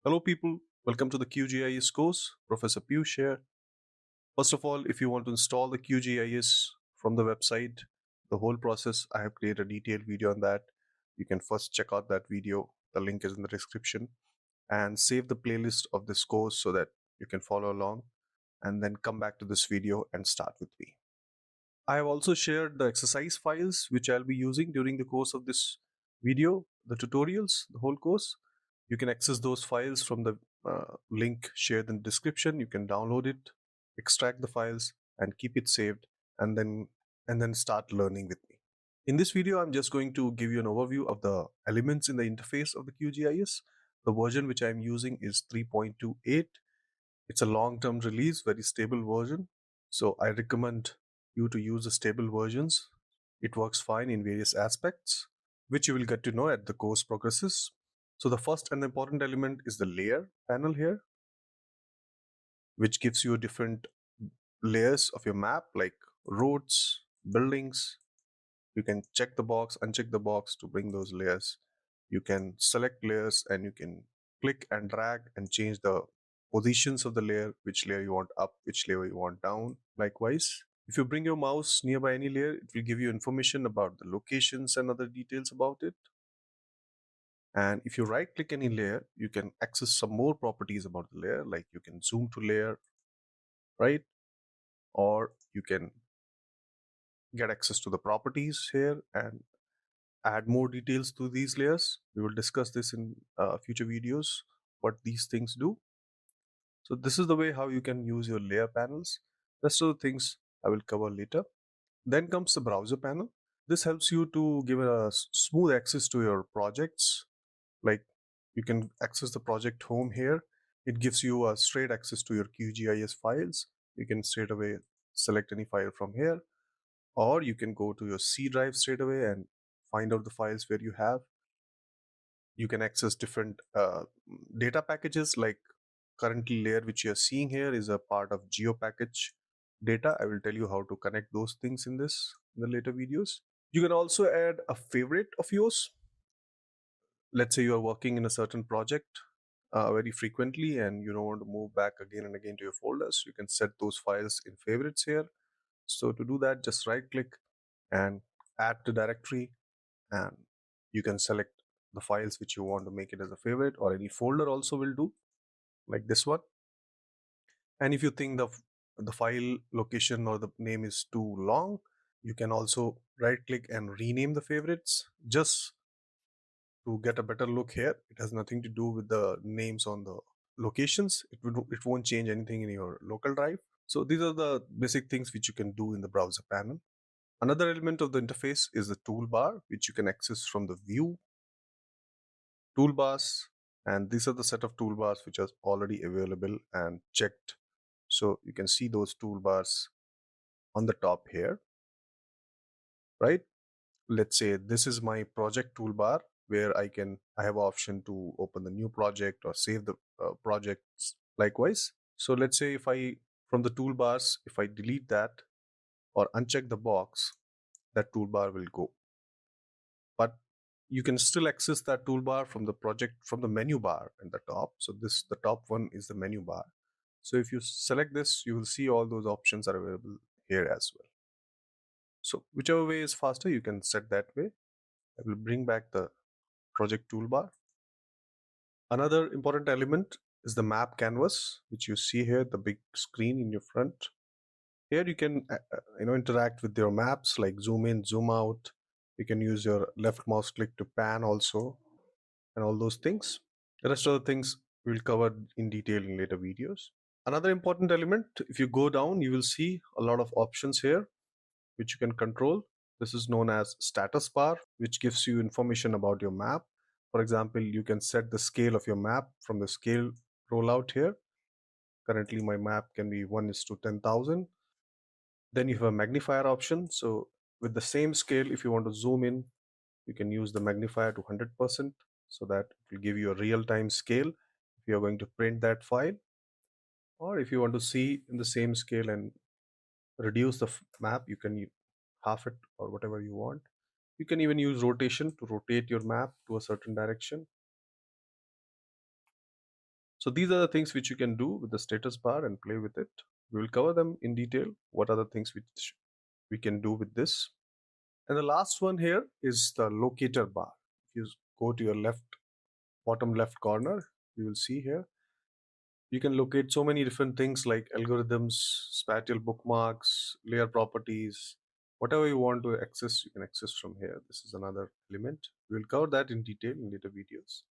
Hello people, welcome to the QGIS course. Professor Piyush here. First of all, if you want to install the QGIS from the website, the whole process, I have created a detailed video on that. You can first check out that video. The link is in the description, and save the playlist of this course so that you can follow along and then come back to this video and start with me. I have also shared the exercise files which I'll be using during the course of this video, the tutorials, the whole course. You can access those files from the link shared in the description. You can download it, extract the files, and keep it saved, and then start learning with me. In this video, I'm just going to give you an overview of the elements in the interface of the QGIS. The version which I'm using is 3.28. It's a long-term release, very stable version. So I recommend you to use the stable versions. It works fine in various aspects, which you will get to know as the course progresses. So the first and important element is the layer panel here, which gives you different layers of your map like roads, buildings. You can check the box, uncheck the box to bring those layers. You can select layers and you can click and drag and change the positions of the layer, which layer you want up, which layer you want down. Likewise, if you bring your mouse nearby any layer, it will give you information about the locations and other details about it. And if you right click any layer, you can access some more properties about the layer, like you can zoom to layer, right? Or you can get access to the properties here and add more details to these layers. We will discuss this in future videos, what these things do. So this is the way how you can use your layer panels. Rest of the things I will cover later. Then comes the browser panel. This helps you to give a smooth access to your projects. Like you can access the project home here. It gives you a straight access to your QGIS files. You can straight away select any file from here, or you can go to your C drive straight away and find out the files where you have. You can access different data packages, like currently layer which you're seeing here is a part of geo package data. I will tell you how to connect those things in the later videos. You can also add a favorite of yours. Let's say you are working in a certain project very frequently and you don't want to move back again and again to your folders. You can set those files in favorites here. So to do that, just right click and add to directory, and you can select the files which you want to make it as a favorite, or any folder also will do, like this one. And if you think the file location or the name is too long, you can also right click and rename the favorites just to get a better look here. It has nothing to do with the names on the locations. It won't change anything in your local drive. So these are the basic things which you can do in the browser panel. Another element of the interface is the toolbar, which you can access from the view toolbars. And these are the set of toolbars which are already available and checked. So you can see those toolbars on the top here, right? Let's say this is my project toolbar, where I have option to open the new project or save the projects likewise. So let's say if I, from the toolbars, if I delete that or uncheck the box, that toolbar will go. But you can still access that toolbar from the project, from the menu bar at the top. So the top one is the menu bar. So if you select this, you will see all those options are available here as well. So whichever way is faster, you can set that way. I will bring back the project toolbar. Another important element is the map canvas, which you see here, the big screen in your front. Here you can interact with your maps, like zoom in, zoom out. You can use your left mouse click to pan also, and all those things. The rest of the things we'll cover in detail in later videos. Another important element, if you go down, you will see a lot of options here which you can control. This is known as status bar, which gives you information about your map. For example, you can set the scale of your map from the scale rollout here. Currently, my map can be 1:10,000. Then you have a magnifier option. So with the same scale, if you want to zoom in, you can use the magnifier to 100%, so that it will give you a real-time scale if you are going to print that file. Or if you want to see in the same scale and reduce the map, you can half it or whatever you want. You can even use rotation to rotate your map to a certain direction. So these are the things which you can do with the status bar and play with it. We will cover them in detail. What are the things which we can do with this? And the last one here is the locator bar. If you go to your bottom left corner, you will see here you can locate so many different things like algorithms, spatial bookmarks, layer properties, whatever you want to access, you can access from here. This is another element. We will cover that in detail in later videos.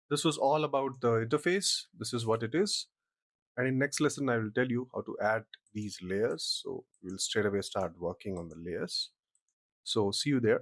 This was all about the interface. This is what it is. And in next lesson, I will tell you how to add these layers. So we'll straight away start working on the layers. So see you there.